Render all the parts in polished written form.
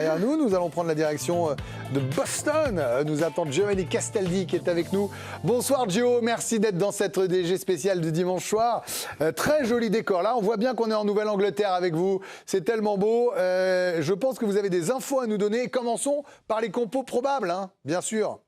Derrière nous allons prendre la direction de Boston. Nous attend Giovanni Castaldi qui est avec nous. Bonsoir Gio, merci d'être dans cette DG spéciale de dimanche soir. Très joli décor là, on voit bien qu'on est en Nouvelle-Angleterre avec vous. C'est tellement beau. Je pense que vous avez des infos à nous donner. Commençons par les compos probables, hein, bien sûr.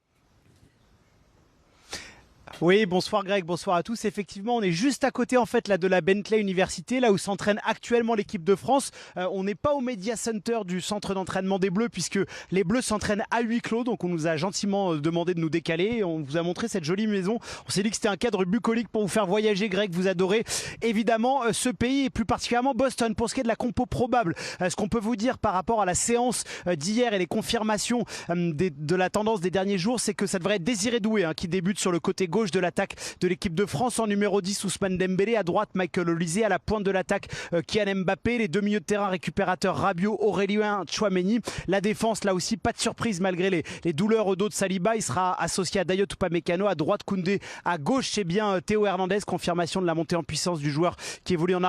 Oui, bonsoir Greg, bonsoir à tous. Effectivement, on est juste à côté en fait là de la Bentley Université, là où s'entraîne actuellement l'équipe de France. On n'est pas au Media Center du centre d'entraînement des Bleus puisque les Bleus s'entraînent à huis clos. Donc on nous a gentiment demandé de nous décaler. On vous a montré cette jolie maison. On s'est dit que c'était un cadre bucolique pour vous faire voyager, Greg. Vous adorez évidemment ce pays et plus particulièrement Boston. Pour ce qui est de la compo probable, ce qu'on peut vous dire par rapport à la séance d'hier et les confirmations de la tendance des derniers jours, c'est que ça devrait être Désiré Doué qui débute sur le côté gauche de l'attaque de l'équipe de France. En numéro 10, Ousmane Dembélé. À droite, Michael Olise. À la pointe de l'attaque, Kylian Mbappé. Les deux milieux de terrain récupérateurs, Rabiot, Aurélien Tchouaméni. La défense, là aussi, pas de surprise malgré les douleurs au dos de Saliba. Il sera associé à Dayot Upamecano. À droite, Koundé. À gauche, c'est bien Théo Hernandez. Confirmation de la montée en puissance du joueur qui évolue en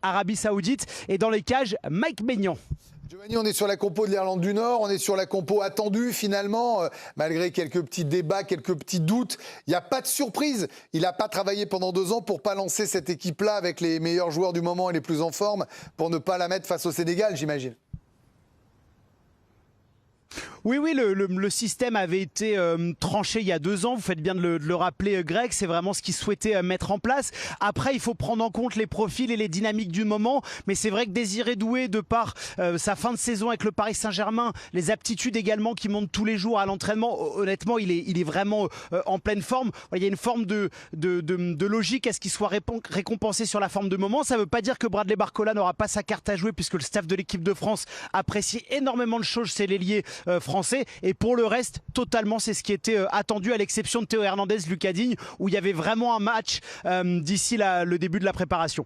Arabie Saoudite. Et dans les cages, Mike Maignan. Giovanni, on est sur la compo de l'Irlande du Nord, on est sur la compo attendue finalement, malgré quelques petits débats, quelques petits doutes. Il n'y a pas de surprise. Il n'a pas travaillé pendant 2 ans pour pas lancer cette équipe-là avec les meilleurs joueurs du moment et les plus en forme, pour ne pas la mettre face au Sénégal, j'imagine. Oui, le système avait été tranché il y a 2 ans. Vous faites bien de le rappeler, Greg. C'est vraiment ce qu'il souhaitait mettre en place. Après, il faut prendre en compte les profils et les dynamiques du moment. Mais c'est vrai que Désiré Doué, de par sa fin de saison avec le Paris Saint-Germain, les aptitudes également qui montent tous les jours à l'entraînement, honnêtement, il est vraiment en pleine forme. Il y a une forme de logique à ce qu'il soit récompensé sur la forme de moment. Ça ne veut pas dire que Bradley Barcola n'aura pas sa carte à jouer puisque le staff de l'équipe de France apprécie énormément de choses chez l'ailier français, et pour le reste totalement c'est ce qui était attendu, à l'exception de Théo Hernandez, Lucas Digne, où il y avait vraiment un match d'ici le début de la préparation.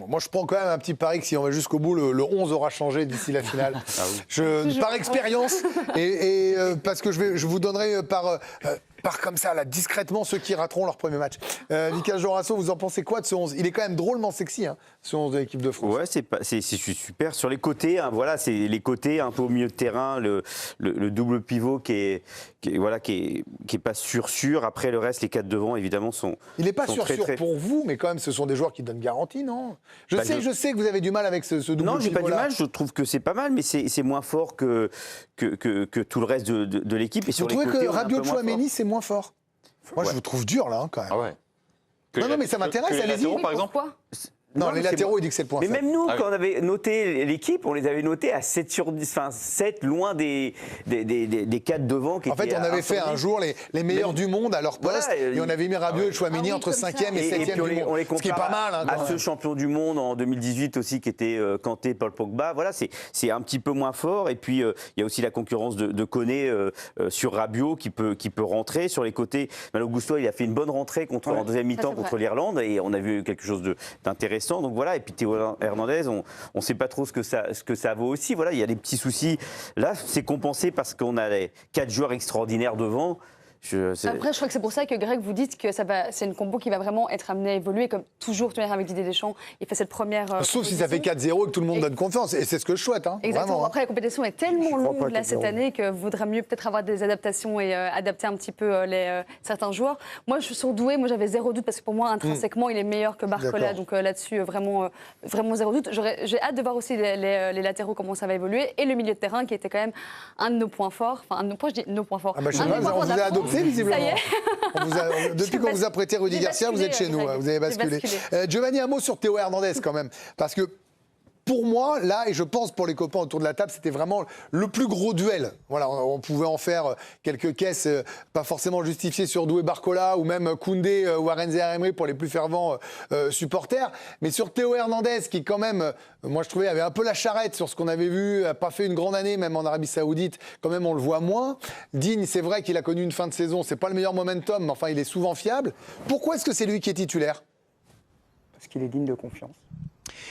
Moi, je prends quand même un petit pari que si on va jusqu'au bout, le 11 aura changé d'ici la finale. Ah oui. Par expérience, et parce que je vous donnerai par comme ça, là, discrètement, ceux qui rateront leur premier match. Lucas Jorasso, vous en pensez quoi de ce 11 ? Il est quand même drôlement sexy, hein, ce 11 de l'équipe de France. Ouais, c'est super. Sur les côtés, hein, voilà, c'est les côtés, un peu au milieu de terrain, le double pivot qui est pas sûr. Après, le reste, les 4 devant, évidemment, sont. Il n'est pas sûr très... pour vous, mais quand même, ce sont des joueurs qui donnent garantie, non ? Je sais que vous avez du mal avec ce double pivot. Non, j'ai pas du mal. Je trouve que c'est pas mal, mais c'est moins fort que tout le reste de l'équipe. Et vous trouvez que Rabiot Tchouaméni, c'est moins fort ? Moi, je vous trouve dur, là, quand même. Ah ouais. Non, mais ça m'intéresse, allez-y. Par exemple. Non, les latéraux, il dit que c'est le point mais faible. même nous, quand on avait noté l'équipe, on les avait notés à 7 sur 10, enfin 7, loin des 4 devant. Qui en fait, on avait fait un jour les meilleurs du monde à leur poste, et on avait mis Rabiot et Tchouaméni entre 5e et 7e du monde. Ce qui est pas mal. Hein, à ce champion du monde en 2018 aussi, qui était Kanté, Paul Pogba. Voilà, c'est un petit peu moins fort. Et puis, il y a aussi la concurrence de Koné sur Rabiot qui peut rentrer. Sur les côtés, Malo Gusto, il a fait une bonne rentrée en deuxième mi-temps contre l'Irlande, et on a vu quelque chose d'intéressant. Donc voilà, et puis Théo Hernandez, on ne sait pas trop ce que ça vaut aussi. Voilà, il y a des petits soucis. Là, c'est compensé parce qu'on a les 4 joueurs extraordinaires devant. Après, je crois que c'est pour ça que Greg, vous dites que c'est une compo qui va vraiment être amenée à évoluer, comme toujours tenir avec Didier Deschamps. Il fait cette première. Sauf si ça fait 4-0 et que tout le monde donne confiance. Et c'est ce que je souhaite. Hein, exactement. Vraiment, après, la compétition est tellement longue là, cette année que vaudrait mieux peut-être avoir des adaptations et adapter un petit peu certains joueurs. Moi, je suis sur Doué. Moi, j'avais 0 doute parce que pour moi, intrinsèquement, il est meilleur que Barcola. Donc là-dessus, vraiment 0 doute. J'ai hâte de voir aussi les latéraux, comment ça va évoluer. Et le milieu de terrain qui était quand même un de nos points forts. Enfin, un de nos points, je dis nos points forts. Ah bah, je sais pas, on vous a adopté visiblement. Ça y est. Depuis qu'on vous a prêté Rudy Garcia, vous êtes chez nous. Vous avez basculé. Giovanni, un mot sur Théo Hernandez quand même. Parce que pour moi, là, et je pense pour les copains autour de la table, c'était vraiment le plus gros duel. Voilà, on pouvait en faire quelques caisses, pas forcément justifiées sur Doué Barcola ou même Koundé ou Arenze Emery pour les plus fervents supporters. Mais sur Théo Hernandez, qui quand même, moi je trouvais, avait un peu la charrette sur ce qu'on avait vu, n'a pas fait une grande année, même en Arabie Saoudite, quand même on le voit moins. Digne, c'est vrai qu'il a connu une fin de saison, c'est pas le meilleur momentum, mais enfin il est souvent fiable. Pourquoi est-ce que c'est lui qui est titulaire ? Parce qu'il est digne de confiance.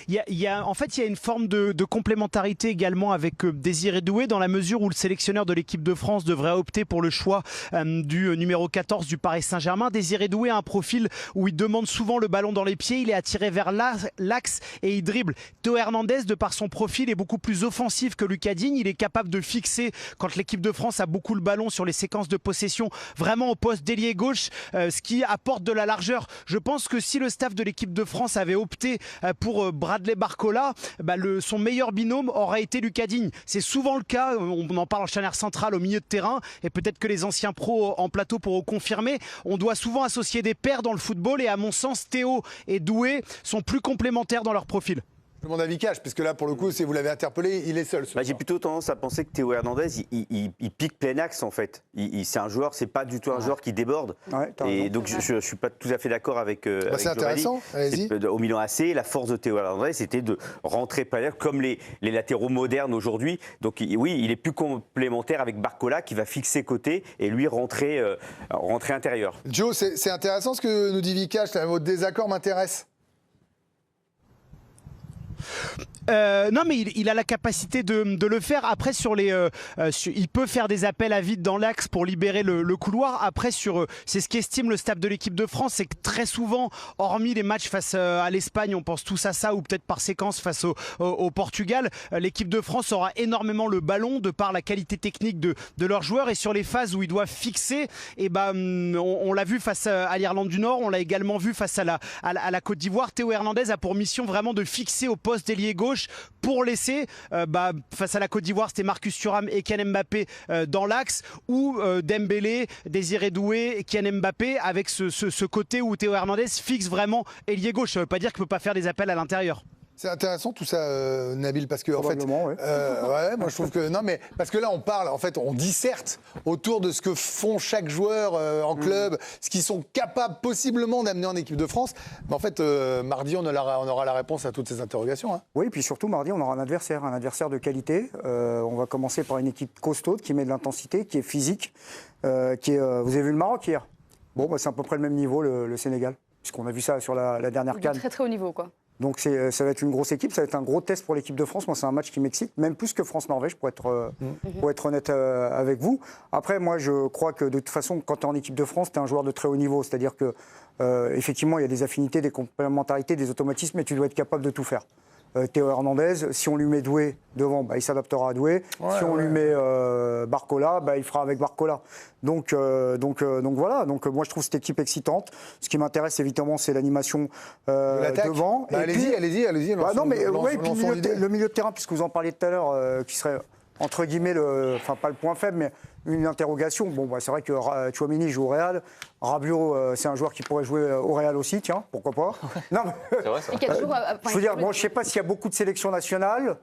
En fait, il y a une forme de complémentarité également avec Désiré Doué, dans la mesure où le sélectionneur de l'équipe de France devrait opter pour le choix du numéro 14 du Paris Saint-Germain. Désiré Doué a un profil où il demande souvent le ballon dans les pieds, il est attiré vers l'axe et il dribble. Théo Hernandez, de par son profil, est beaucoup plus offensif que Lucas Digne. Il est capable de fixer, quand l'équipe de France a beaucoup le ballon sur les séquences de possession, vraiment au poste d'ailier gauche, ce qui apporte de la largeur. Je pense que si le staff de l'équipe de France avait opté pour Bradley Barcola, son meilleur binôme aurait été Lucas Digne. C'est souvent le cas, on en parle en charnière centrale au milieu de terrain, et peut-être que les anciens pros en plateau pourront confirmer. On doit souvent associer des pairs dans le football, et à mon sens, Théo et Doué sont plus complémentaires dans leur profil. Mon avis cash, puisque là, pour le coup, si vous l'avez interpellé, il est seul. J'ai plutôt tendance à penser que Théo Hernandez, il pique plein axe, en fait. C'est un joueur, c'est pas du tout un joueur qui déborde. Ouais, et donc, je suis pas tout à fait d'accord avec. C'est intéressant, allez-y. Au Milan AC, la force de Théo Hernandez, c'était de rentrer plein axe, comme les latéraux modernes aujourd'hui. Donc, oui, il est plus complémentaire avec Barcola, qui va fixer côté et lui rentrer intérieur. Joe, c'est intéressant ce que nous dit Vikash. Votre désaccord m'intéresse. Non, mais il a la capacité de le faire. Après, il peut faire des appels à vide dans l'axe pour libérer le couloir. Après, c'est ce qu'estime le staff de l'équipe de France, c'est que très souvent, hormis les matchs face à l'Espagne, on pense tous à ça, ou peut-être par séquence face au Portugal, l'équipe de France aura énormément le ballon de par la qualité technique de leurs joueurs, et sur les phases où ils doivent fixer, on l'a vu face à l'Irlande du Nord, on l'a également vu face à la Côte d'Ivoire. Théo Hernandez a pour mission vraiment de fixer au poste d'ailier gauche pour laisser, face à la Côte d'Ivoire, c'était Marcus Thuram et Kylian Mbappé dans l'axe, ou Dembélé, Désiré Doué, Kylian Mbappé, avec ce côté où Théo Hernandez fixe vraiment ailier gauche. Ça ne veut pas dire qu'il ne peut pas faire des appels à l'intérieur. C'est intéressant tout ça, Nabil, parce que en fait, ouais, moi je trouve que non, mais parce que là on parle, en fait, on disserte autour de ce que font chaque joueur en club, ce qu'ils sont capables possiblement d'amener en équipe de France. Mais en fait, mardi, on aura la réponse à toutes ces interrogations. Hein. Oui, et puis surtout mardi, on aura un adversaire de qualité. On va commencer par une équipe costaude qui met de l'intensité, qui est physique, vous avez vu le Maroc hier. Bon, c'est à peu près le même niveau le Sénégal, puisqu'on a vu ça sur la dernière CAN. Très très haut niveau, quoi. Donc ça va être une grosse équipe, ça va être un gros test pour l'équipe de France. Moi, c'est un match qui m'excite, même plus que France-Norvège, pour être honnête avec vous. Après, moi, je crois que de toute façon, quand tu es en équipe de France, tu es un joueur de très haut niveau. C'est-à-dire que, effectivement, il y a des affinités, des complémentarités, des automatismes, mais tu dois être capable de tout faire. Théo Hernandez, si on lui met Doué devant, il s'adaptera à Doué. Si on lui met Barcola, il fera avec Barcola. Donc voilà. Donc moi je trouve cette équipe excitante. Ce qui m'intéresse évidemment, c'est l'animation devant. Allez-y. Le milieu de terrain, puisque vous en parliez tout à l'heure, qui serait entre guillemets, pas le point faible, mais une interrogation. Bon, c'est vrai que Tchouaméni joue au Real. Rabiot, c'est un joueur qui pourrait jouer au Real aussi, tiens, pourquoi pas. Non, c'est vrai, ça. Je veux dire, je ne sais pas s'il y a beaucoup de sélections nationales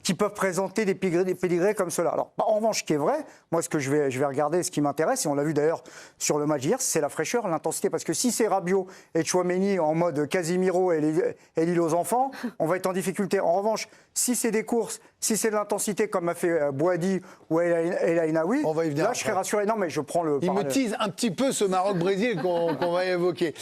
qui peuvent présenter des pédigrés comme cela. Alors, en revanche, ce qui est vrai, moi, ce que je vais regarder, ce qui m'intéresse, et on l'a vu d'ailleurs sur le match d'hier, c'est la fraîcheur, l'intensité. Parce que si c'est Rabiot et Tchouaméni en mode Casimiro et l'île aux enfants, on va être en difficulté. En revanche, si c'est des courses, si c'est de l'intensité comme a fait Boadi ou El Ainaoui, là, je serais rassuré. Non, mais je prends le... Il me tease un petit peu ce Maroc-Brésil qu'on va évoquer.